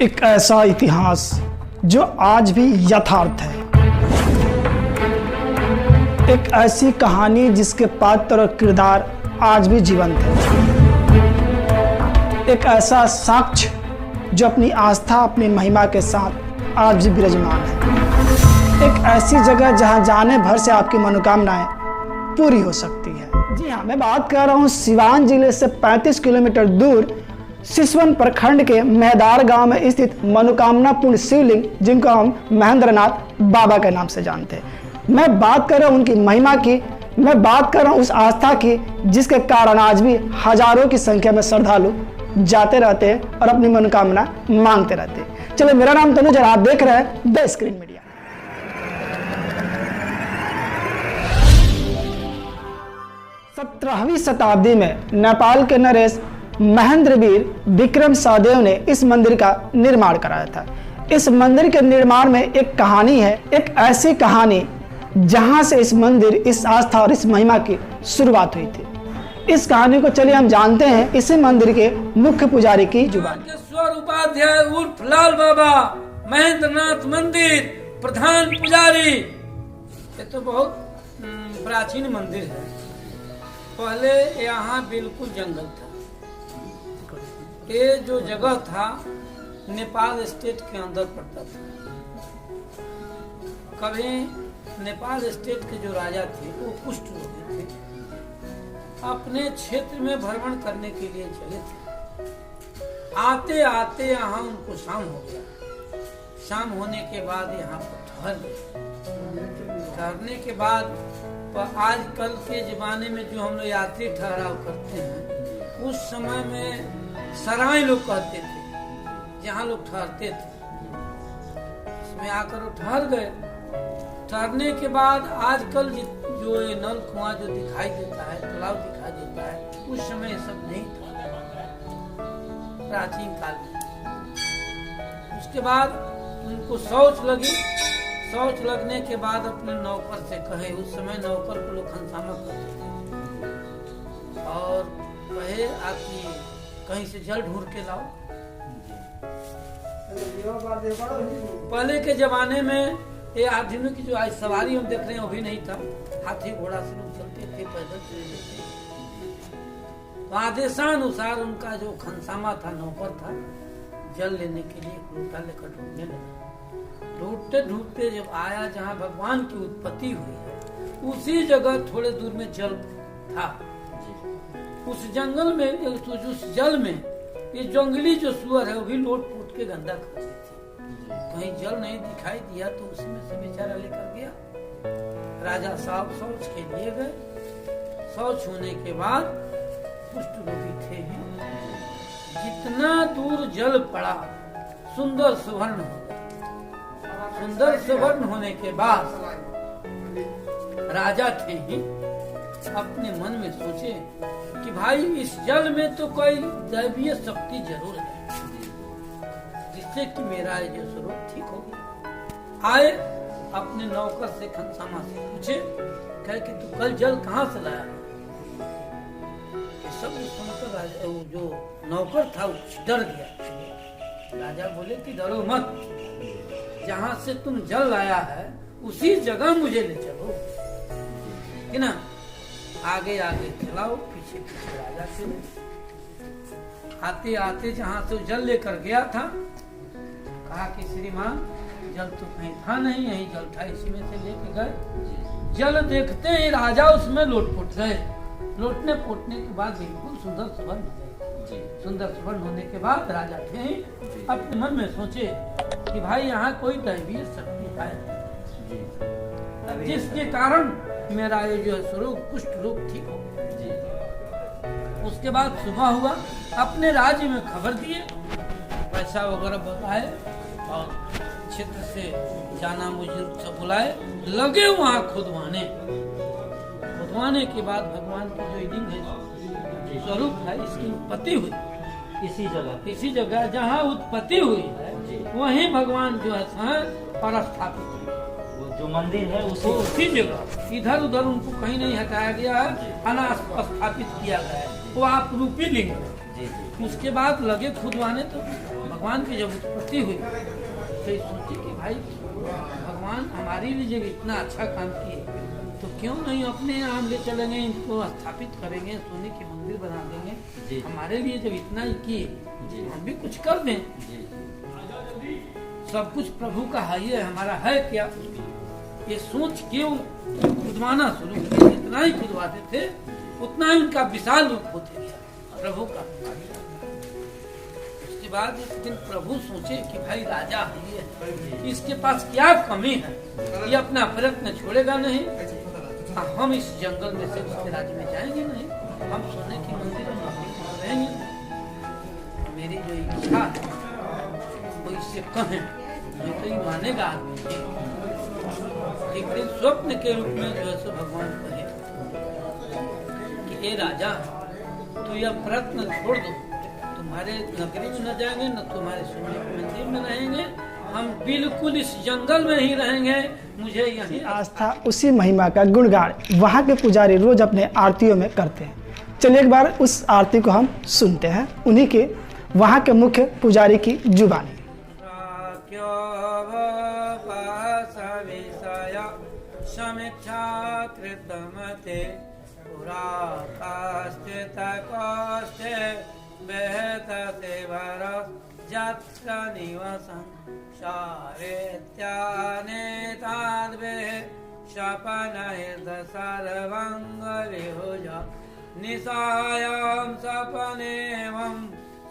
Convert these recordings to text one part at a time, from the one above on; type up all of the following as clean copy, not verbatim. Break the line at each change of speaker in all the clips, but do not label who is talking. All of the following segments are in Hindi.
एक ऐसा इतिहास जो आज भी यथार्थ है, एक ऐसी कहानी जिसके पात्र और किरदार आज भी जीवंत है, एक ऐसा साक्ष्य जो अपनी आस्था अपनी महिमा के साथ आज भी विराजमान है, एक ऐसी जगह जहां जाने भर से आपकी मनोकामनाएं पूरी हो सकती है। जी हाँ, मैं बात कर रहा हूं सिवान जिले से 35 किलोमीटर दूर सिसवन प्रखंड के मेहदार गांव में स्थित मनोकामना पूर्ण शिवलिंग, जिनको हम महेंद्रनाथ बाबा के नाम से जानते हैं। मैं बात कर रहा हूं उनकी महिमा की, मैं बात कर रहा हूं उस आस्था की जिसके कारण आज भी हजारों की संख्या में श्रद्धालु जाते रहते हैं और अपनी मनोकामना मांगते रहते हैं। चलो, मेरा नाम तनुज और आप देख रहे हैं द स्क्रीन मीडिया। 17वीं शताब्दी में नेपाल के नरेश महेंद्रवीर विक्रम सहदेव ने इस मंदिर का निर्माण कराया था। इस मंदिर के निर्माण में एक कहानी है, एक ऐसी कहानी जहां से इस मंदिर, इस आस्था और इस महिमा की शुरुआत हुई थी। इस कहानी को चलिए हम जानते हैं इसी मंदिर के मुख्य पुजारी की जुबानी।
उपाध्याय उर्फ लाल बाबा, महेंद्रनाथ मंदिर प्रधान पुजारी। ये तो बहुत प्राचीन मंदिर है। पहले यहाँ बिल्कुल जंगल था। ये जो जगह था नेपाल स्टेट के अंदर पड़ता था। कभी नेपाल स्टेट के जो राजा थे वो कुष्ठ रोगी थे, अपने क्षेत्र में भ्रमण करने के लिए चले थे। आते आते यहाँ उनको शाम हो गया। शाम होने के बाद यहाँ पर ठहर गए। ठहरने के बाद आजकल के जमाने में जो हम लोग यात्री ठहराव करते हैं, उस समय में सराय लोग कहते थे, जहाँ लोग ठहरते थे उसमें आकर वो ठहर गए। ठहरने के बाद आजकल जो ये नल कुआं जो दिखाई देता है, तालाब दिखाई देता है, उस समय ये सब नहीं था, प्राचीन काल में। उसके बाद उनको शौच लगी। शौच लगने के बाद अपने नौकर से कहे, उस समय नौकर को लोग खनसामा करते थे, और कहे आकी कहीं से जल ढूंढ के लाओ। पहले के जमाने में ये आधुनिक की जो आज सवारी हम देख रहे हैं वो भी नहीं था। हाथी घोड़ा से लोग चलते थे, पैदल चलते थे। तो आदेशानुसार उनका जो खनसामा था, नौकर था, जल लेने के लिए लोटा लेकर ढूंढने लगा। ढूंढते ढूंढते जब आया जहाँ भगवान की उत्पत्ति हुई है, उसी जगह थोड़े दूर में जल था। उस जंगल में, उस जल में ये जंगली जो सुअर है वो भी लोट पोट के गंदा कर रही थी। कहीं जल नहीं दिखाई दिया तो उसी में से बेचारा लेकर गया। राजा साहब शौच के लिए गए। शौच होने के बाद कुष्ठ रोगी थे ही। जितना दूर जल पड़ा सुंदर सुवर्ण हो गया। सुंदर सुवर्ण होने के बाद राजा थे ही अपने मन में सोचे कि भाई इस जल में तो कोई दैवीय शक्ति जरूर है, जिससे कि मेरा ये स्वरूप ठीक हो गया। आए अपने नौकर से, खनसामा से पूछे, कहे कि तू कल जल कहाँ से लाया है? सब सुनकर जो नौकर था वो डर गया। राजा बोले कि डरो मत, जहाँ से तुम जल लाया है उसी जगह मुझे ले चलो, कि ना। आगे आगे चलाओ, पीछे पीछे राजा चले। आते आते जहाँ से जल लेकर गया था, कहा कि श्रीमान जल तो कहीं था नहीं, यही जल था, इसी में से लेके गए। जल देखते ही राजा उसमें लोटपोट गए। लोटने पोटने के बाद बिल्कुल सुंदर सुवर्ण हो गए। सुंदर सुवर्ण होने के बाद राजा थे ही अपने मन में सोचे कि भाई यहाँ कोई दैवीय शक्ति है, जिसके कारण मेरा ये जो स्वरूप कुष्ठ रोग ठीक हो गया। उसके बाद सुबह हुआ, अपने राज्य में खबर दिए, पैसा वगैरह बताए और क्षेत्र से जाना मुझे सब बुलाए। लगे वहाँ खुदवाने। खुदवाने के बाद भगवान की जो लिंग है, स्वरूप है, इसकी उत्पत्ति हुई इसी जगह जहाँ उत्पत्ति हुई है, वहीं भगवान जो है पर स्थापित हुए।
जो मंदिर है
उसी जगह, इधर उधर उनको कहीं नहीं हटाया गया है, स्थापित किया गया है। वो आप रूपी लिंग है। उसके बाद लगे खुदवाने, तो भगवान की जब उत्पत्ति हुई तो ये सोचे कि भाई भगवान हमारी लिए जब इतना अच्छा काम किए तो क्यों नहीं अपने यहाँ ले चलेंगे, इनको स्थापित करेंगे, सोने की मंदिर बना देंगे। हमारे लिए जब इतना ही किए हम भी कुछ कर दें। सब कुछ प्रभु का है, ये हमारा है क्या, ये सोच के वो खुदवाना शुरू किए। जितना ही खुदवाते थे उतना ही उनका विशाल रूप होते गया प्रभु का। उसके बाद एक दिन प्रभु सोचे कि भाई राजा है ये, इसके पास क्या कमी है, ये अपना प्रयत्न छोड़ेगा नहीं। हम इस जंगल में से उसके राज्य में जाएंगे नहीं, हम सोने की मंदिर में रहेंगे। मेरी जो इच्छा है वो इससे कहें, मैं तो ये मानेगा आदमी। एक दिन स्वप्न के रूप में जो है सो भगवान कहे कि ए राजा, तू यह प्रयत्न छोड़ दो, तुम्हारे नगरी में न जाएंगे न तुम्हारे सोने के मंदिर में रहेंगे, हम बिल्कुल इस जंगल में ही रहेंगे। मुझे यही
आस्था, उसी महिमा का गुणगान वहाँ के पुजारी रोज अपने आरतियों में करते हैं। चलिए एक बार उस आरती को हम सुनते हैं, उन्हीं के वहाँ के मुख्य पुजारी की जुबानी।
निसायां सपनेवं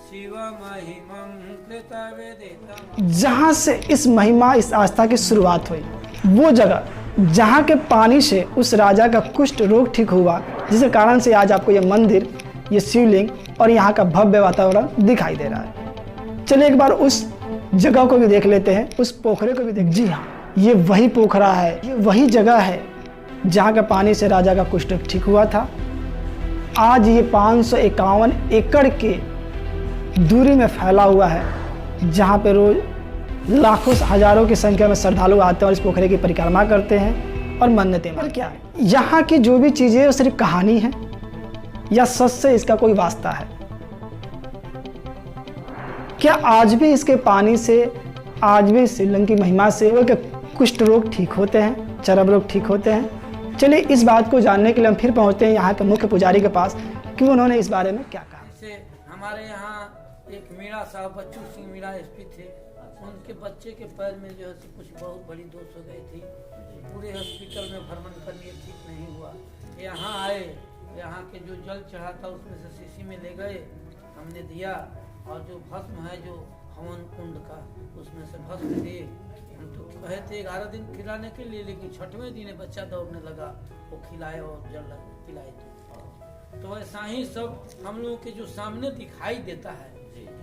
शिव महिमं कृतवेदितम्।
जहाँ से इस महिमा, इस आस्था की शुरुआत हुई, वो जगह जहाँ के पानी से उस राजा का कुष्ठ रोग ठीक हुआ, जिसके कारण से आज आपको ये मंदिर, ये शिवलिंग और यहाँ का भव्य वातावरण दिखाई दे रहा है। चलिए एक बार उस जगह को भी देख लेते हैं, उस पोखरे को भी देख। जी हाँ, ये वही पोखरा है, ये वही जगह है जहाँ के पानी से राजा का कुष्ठ ठीक हुआ था। आज ये 551 एकड़ के दूरी में फैला हुआ है, जहाँ पे रोज लाखों हजारों की संख्या में श्रद्धालु आते हैं और इस पोखरे की परिक्रमा करते हैं और मन्नतें मांगते हैं। क्या है यहाँ की जो भी चीजें वो सिर्फ कहानी है या सच से इसका कोई वास्ता है? क्या आज भी इसके पानी से, आज भी शिवलिंग की महिमा से वो कुष्ठ रोग ठीक होते हैं, चर्म रोग ठीक होते हैं? चलिए इस बात को जानने के लिए हम फिर पहुंचते हैं यहाँ के मुख्य पुजारी के पास कि उन्होंने इस बारे में क्या कहा।
जैसे हमारे यहाँ एक मीणा साहब, बच्चू सिंह मीणा एसपी थे, उनके बच्चे के पैर में जो है कुछ बहुत बड़ी दोष हो गई थी। पूरे हॉस्पिटल में भ्रमण कर लिए, ठीक नहीं हुआ। यहाँ आए, यहाँ के जो जल चढ़ा था उसमें से शीशी में ले गए, हमने दिया, और जो भस्म है जो हवन कुंड का, उसमें से भस्म दिए। हम तो कहे थे 11 दिन खिलाने के लिए, लेकिन 6वें दिन बच्चा दौड़ने लगा, वो खिलाए और जल पिलाए। तो ऐसा ही सब हम लोगों के जो सामने दिखाई देता है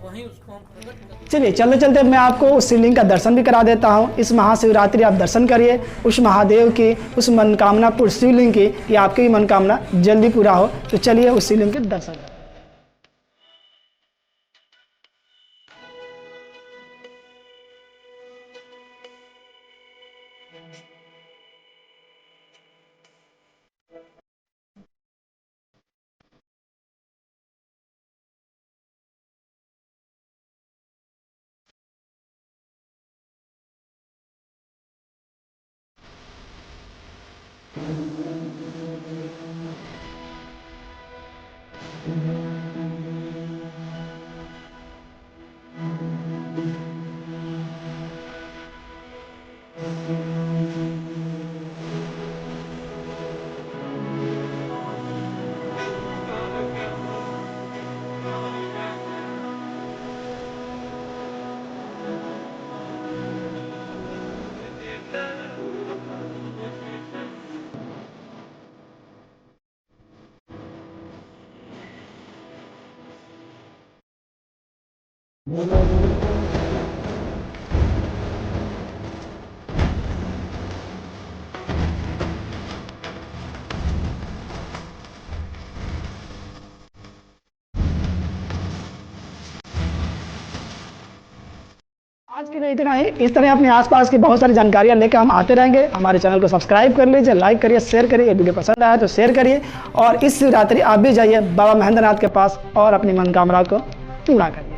वहीं उसको हम प्रकट करते।
चलिए चलते चलते मैं आपको उस शिवलिंग का दर्शन भी करा देता हूँ। इस महाशिवरात्रि आप दर्शन करिए उस महादेव की, उस मनोकामना पूर्ण शिवलिंग की, कि आपकी भी मनोकामना जल्दी पूरा हो। तो चलिए उस शिवलिंग के दर्शन करें। आज के लिए इतना ही। इस तरह अपने आसपास की बहुत सारी जानकारियां लेकर हम आते रहेंगे। हमारे चैनल को सब्सक्राइब कर लीजिए, लाइक करिए, शेयर करिए। वीडियो पसंद आया तो शेयर करिए, और इस शिवरात्रि आप भी जाइए बाबा महेंद्रनाथ के पास और अपनी मनोकामना को पूरा करिए।